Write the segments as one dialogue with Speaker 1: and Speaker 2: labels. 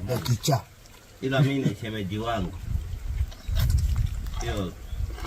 Speaker 1: ndio kichaa.
Speaker 2: Ila mimi ni shemeji wangu. Hiyo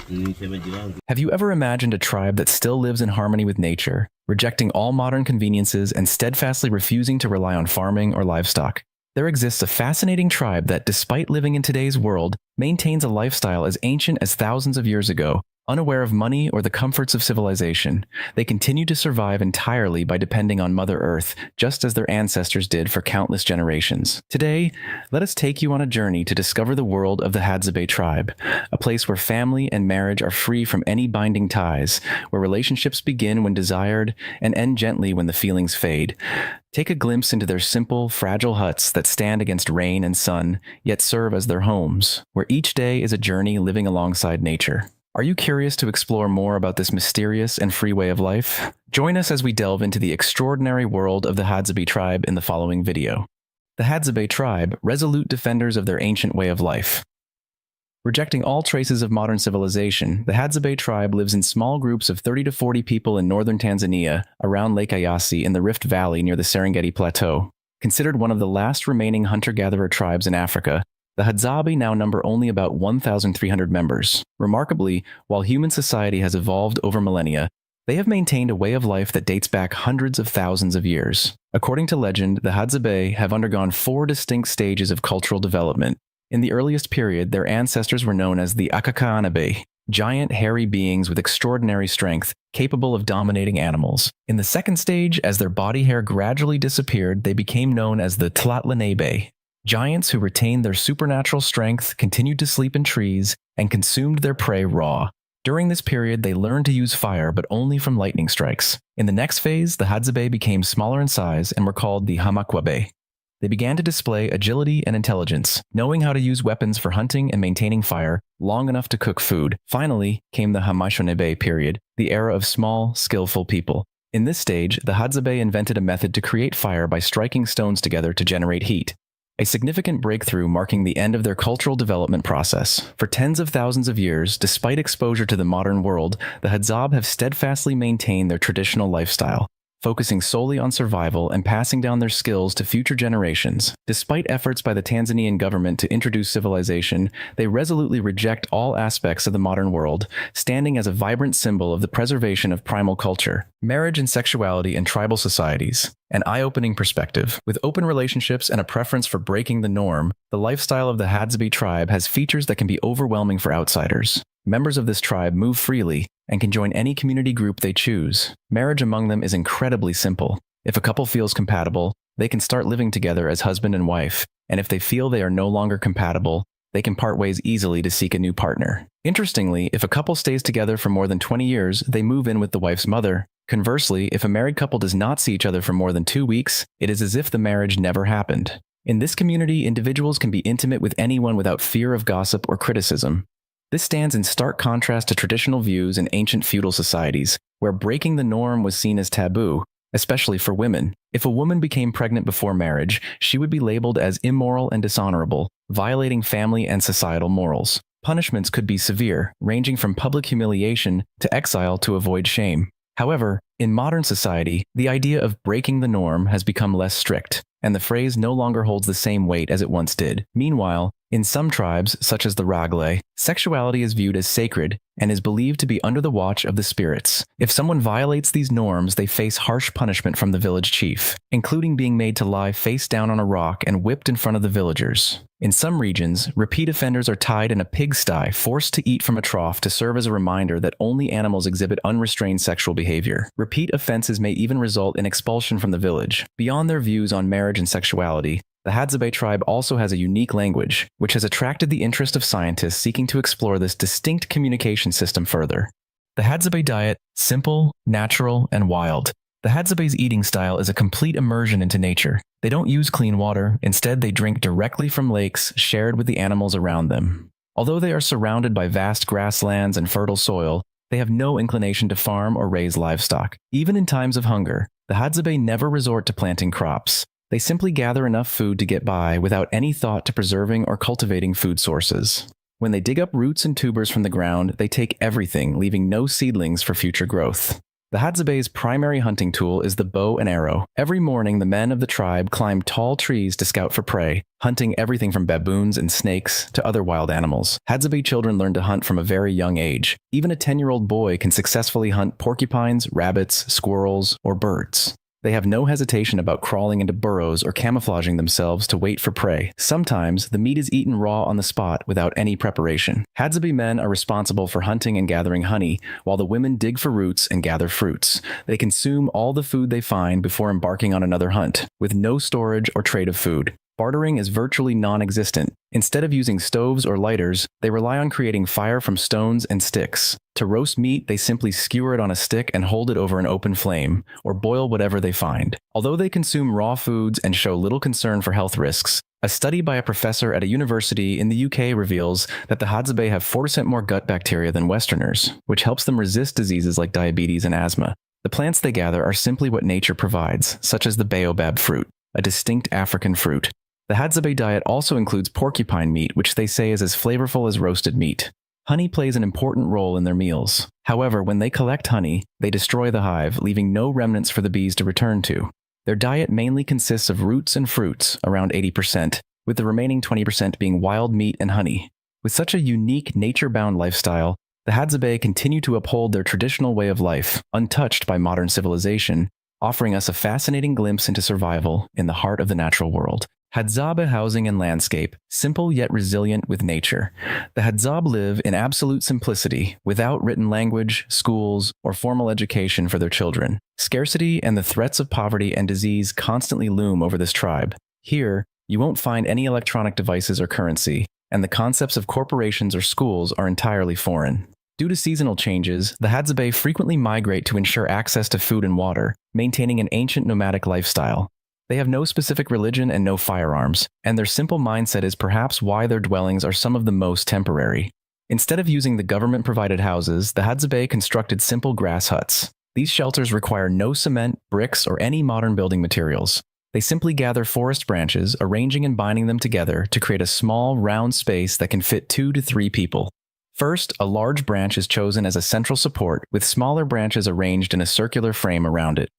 Speaker 2: ni shemeji wangu.
Speaker 3: Have you ever imagined a tribe that still lives in harmony with nature, rejecting all modern conveniences and steadfastly refusing to rely on farming or livestock? There exists a fascinating tribe that, despite living in today's world, maintains a lifestyle as ancient as thousands of years ago. Unaware of money or the comforts of civilization, they continue to survive entirely by depending on Mother Earth, just as their ancestors did for countless generations. Today, let us take you on a journey to discover the world of the Hadzabe tribe, a place where family and marriage are free from any binding ties, where relationships begin when desired and end gently when the feelings fade. Take a glimpse into their simple, fragile huts that stand against rain and sun, yet serve as their homes, where each day is a journey living alongside nature. Are you curious to explore more about this mysterious and free way of life? Join us as we delve into the extraordinary world of the Hadzabe tribe in the following video. The Hadzabe tribe, resolute defenders of their ancient way of life. Rejecting all traces of modern civilization, the Hadzabe tribe lives in small groups of 30 to 40 people in northern Tanzania, around Lake Eyasi in the Rift Valley near the Serengeti Plateau. Considered one of the last remaining hunter-gatherer tribes in Africa, the Hadzabe now number only about 1,300 members. Remarkably, while human society has evolved over millennia, they have maintained a way of life that dates back hundreds of thousands of years. According to legend, the Hadzabe have undergone 4 distinct stages of cultural development. In the earliest period, their ancestors were known as the Akakanabe, giant hairy beings with extraordinary strength, capable of dominating animals. In the second stage, as their body hair gradually disappeared, they became known as the Tlatlanebe, giants who retained their supernatural strength, continued to sleep in trees, and consumed their prey raw. During this period, they learned to use fire, but only from lightning strikes. In the next phase, the Hadzabe became smaller in size and were called the Hamakwabe. They began to display agility and intelligence, knowing how to use weapons for hunting and maintaining fire long enough to cook food. Finally came the Hamashonebe period, the era of small, skillful people. In this stage, the Hadzabe invented a method to create fire by striking stones together to generate heat. A significant breakthrough marking the end of their cultural development process. For tens of thousands of years, despite exposure to the modern world, the Hadzabe have steadfastly maintained their traditional lifestyle, focusing solely on survival and passing down their skills to future generations. Despite efforts by the Tanzanian government to introduce civilization, they resolutely reject all aspects of the modern world, standing as a vibrant symbol of the preservation of primal culture, marriage and sexuality in tribal societies. An eye-opening perspective. With open relationships and a preference for breaking the norm, the lifestyle of the Hadzabe tribe has features that can be overwhelming for outsiders. Members of this tribe move freely and can join any community group they choose. Marriage among them is incredibly simple. If a couple feels compatible, they can start living together as husband and wife, and if they feel they are no longer compatible, they can part ways easily to seek a new partner. Interestingly, if a couple stays together for more than 20 years, they move in with the wife's mother. Conversely, if a married couple does not see each other for more than 2 weeks, it is as if the marriage never happened. In this community, individuals can be intimate with anyone without fear of gossip or criticism. This stands in stark contrast to traditional views in ancient feudal societies, where breaking the norm was seen as taboo, especially for women. If a woman became pregnant before marriage, she would be labeled as immoral and dishonorable, violating family and societal morals. Punishments could be severe, ranging from public humiliation to exile to avoid shame. However, in modern society, the idea of breaking the norm has become less strict, and the phrase no longer holds the same weight as it once did. Meanwhile, in some tribes, such as the Ragle, sexuality is viewed as sacred and is believed to be under the watch of the spirits. If someone violates these norms, they face harsh punishment from the village chief, including being made to lie face down on a rock and whipped in front of the villagers. In some regions, repeat offenders are tied in a pigsty, forced to eat from a trough to serve as a reminder that only animals exhibit unrestrained sexual behavior. Repeat offenses may even result in expulsion from the village. Beyond their views on marriage and sexuality, the Hadzabe tribe also has a unique language, which has attracted the interest of scientists seeking to explore this distinct communication system further. The Hadzabe diet, simple, natural, and wild. The Hadzabe's eating style is a complete immersion into nature. They don't use clean water, instead they drink directly from lakes shared with the animals around them. Although they are surrounded by vast grasslands and fertile soil, they have no inclination to farm or raise livestock. Even in times of hunger, the Hadzabe never resort to planting crops. They simply gather enough food to get by without any thought to preserving or cultivating food sources. When they dig up roots and tubers from the ground, they take everything, leaving no seedlings for future growth. The Hadzabe's primary hunting tool is the bow and arrow. Every morning, the men of the tribe climb tall trees to scout for prey, hunting everything from baboons and snakes to other wild animals. Hadzabe children learn to hunt from a very young age. Even a 10-year-old boy can successfully hunt porcupines, rabbits, squirrels, or birds. They have no hesitation about crawling into burrows or camouflaging themselves to wait for prey. Sometimes, the meat is eaten raw on the spot without any preparation. Hadzabe men are responsible for hunting and gathering honey, while the women dig for roots and gather fruits. They consume all the food they find before embarking on another hunt, with no storage or trade of food. Bartering is virtually non-existent. Instead of using stoves or lighters, they rely on creating fire from stones and sticks. To roast meat, they simply skewer it on a stick and hold it over an open flame, or boil whatever they find. Although they consume raw foods and show little concern for health risks, a study by a professor at a university in the UK reveals that the Hadzabe have 4% more gut bacteria than Westerners, which helps them resist diseases like diabetes and asthma. The plants they gather are simply what nature provides, such as the baobab fruit, a distinct African fruit. The Hadzabe diet also includes porcupine meat, which they say is as flavorful as roasted meat. Honey plays an important role in their meals. However, when they collect honey, they destroy the hive, leaving no remnants for the bees to return to. Their diet mainly consists of roots and fruits, around 80%, with the remaining 20% being wild meat and honey. With such a unique, nature-bound lifestyle, the Hadzabe continue to uphold their traditional way of life, untouched by modern civilization, offering us a fascinating glimpse into survival in the heart of the natural world. Hadzabe housing and landscape, simple yet resilient with nature. The Hadzabe live in absolute simplicity, without written language, schools, or formal education for their children. Scarcity and the threats of poverty and disease constantly loom over this tribe. Here, you won't find any electronic devices or currency, and the concepts of corporations or schools are entirely foreign. Due to seasonal changes, the Hadzabe frequently migrate to ensure access to food and water, maintaining an ancient nomadic lifestyle. They have no specific religion and no firearms, and their simple mindset is perhaps why their dwellings are some of the most temporary. Instead of using the government-provided houses, the Hadzabe constructed simple grass huts. These shelters require no cement, bricks, or any modern building materials. They simply gather forest branches, arranging and binding them together to create a small, round space that can fit 2 to 3 people. First, a large branch is chosen as a central support, with smaller branches arranged in a circular frame around it.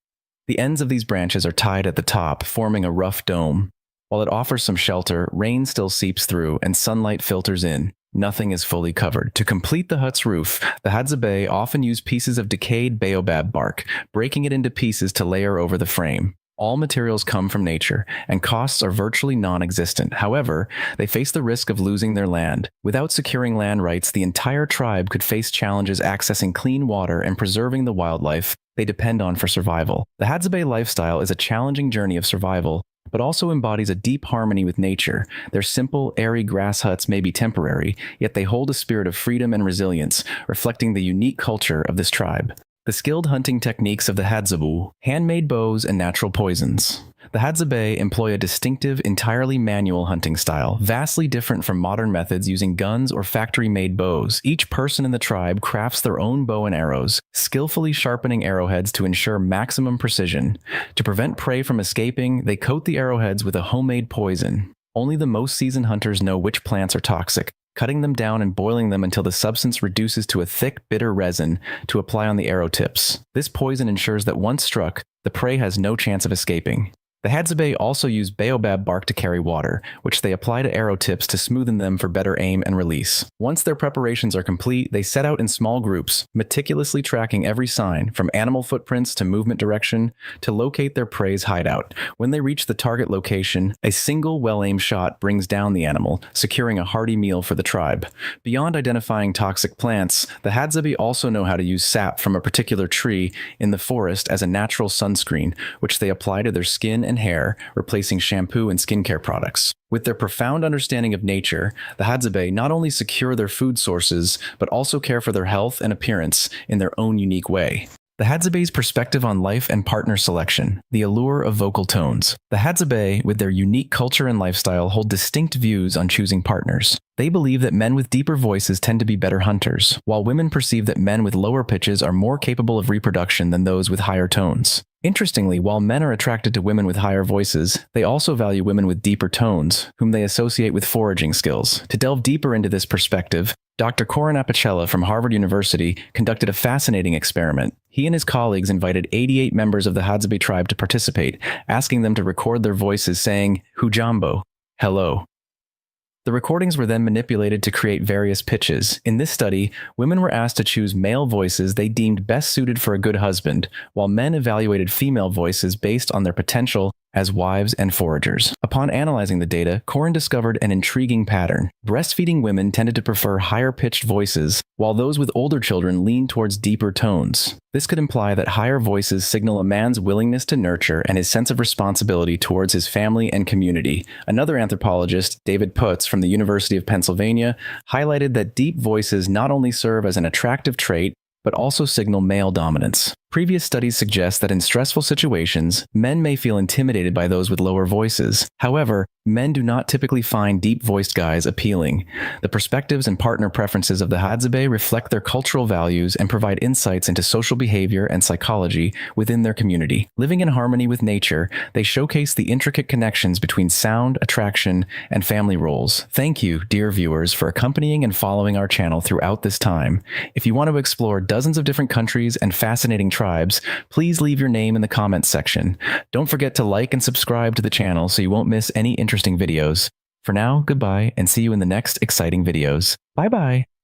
Speaker 3: The ends of these branches are tied at the top, forming a rough dome. While it offers some shelter, rain still seeps through and sunlight filters in. Nothing is fully covered. To complete the hut's roof, the Hadzabe often use pieces of decayed baobab bark, breaking it into pieces to layer over the frame. All materials come from nature, and costs are virtually non-existent. However, they face the risk of losing their land. Without securing land rights, the entire tribe could face challenges accessing clean water and preserving the wildlife they depend on for survival. The Hadzabe lifestyle is a challenging journey of survival, but also embodies a deep harmony with nature. Their simple, airy grass huts may be temporary, yet they hold a spirit of freedom and resilience, reflecting the unique culture of this tribe. The skilled hunting techniques of the Hadzabe, handmade bows and natural poisons. The Hadzabe employ a distinctive, entirely manual hunting style, vastly different from modern methods using guns or factory-made bows. Each person in the tribe crafts their own bow and arrows, skillfully sharpening arrowheads to ensure maximum precision. To prevent prey from escaping, they coat the arrowheads with a homemade poison. Only the most seasoned hunters know which plants are toxic, cutting them down and boiling them until the substance reduces to a thick, bitter resin to apply on the arrow tips. This poison ensures that once struck, the prey has no chance of escaping. The Hadzabe also use baobab bark to carry water, which they apply to arrow tips to smoothen them for better aim and release. Once their preparations are complete, they set out in small groups, meticulously tracking every sign, from animal footprints to movement direction, to locate their prey's hideout. When they reach the target location, a single well-aimed shot brings down the animal, securing a hearty meal for the tribe. Beyond identifying toxic plants, the Hadzabe also know how to use sap from a particular tree in the forest as a natural sunscreen, which they apply to their skin and hair, replacing shampoo and skincare products. With their profound understanding of nature, the Hadzabe not only secure their food sources, but also care for their health and appearance in their own unique way. The Hadzabe's perspective on life and partner selection, the allure of vocal tones. The Hadzabe, with their unique culture and lifestyle, hold distinct views on choosing partners. They believe that men with deeper voices tend to be better hunters, while women perceive that men with lower pitches are more capable of reproduction than those with higher tones. Interestingly, while men are attracted to women with higher voices, they also value women with deeper tones, whom they associate with foraging skills. To delve deeper into this perspective, Dr. Corin Apicella from Harvard University conducted a fascinating experiment. He and his colleagues invited 88 members of the Hadzabe tribe to participate, asking them to record their voices saying, "Hujambo," hello. The recordings were then manipulated to create various pitches. In this study, women were asked to choose male voices they deemed best suited for a good husband, while men evaluated female voices based on their potential as wives and foragers. Upon analyzing the data, Corin discovered an intriguing pattern. Breastfeeding women tended to prefer higher-pitched voices, while those with older children leaned towards deeper tones. This could imply that higher voices signal a man's willingness to nurture and his sense of responsibility towards his family and community. Another anthropologist, David Putz from the University of Pennsylvania, highlighted that deep voices not only serve as an attractive trait, but also signal male dominance. Previous studies suggest that in stressful situations, men may feel intimidated by those with lower voices. However, men do not typically find deep-voiced guys appealing. The perspectives and partner preferences of the Hadzabe reflect their cultural values and provide insights into social behavior and psychology within their community. Living in harmony with nature, they showcase the intricate connections between sound, attraction, and family roles. Thank you, dear viewers, for accompanying and following our channel throughout this time. If you want to explore dozens of different countries and fascinating tribes, please leave your name in the comments section. Don't forget to like and subscribe to the channel so you won't miss any interesting videos. For now, goodbye and see you in the next exciting videos. Bye bye.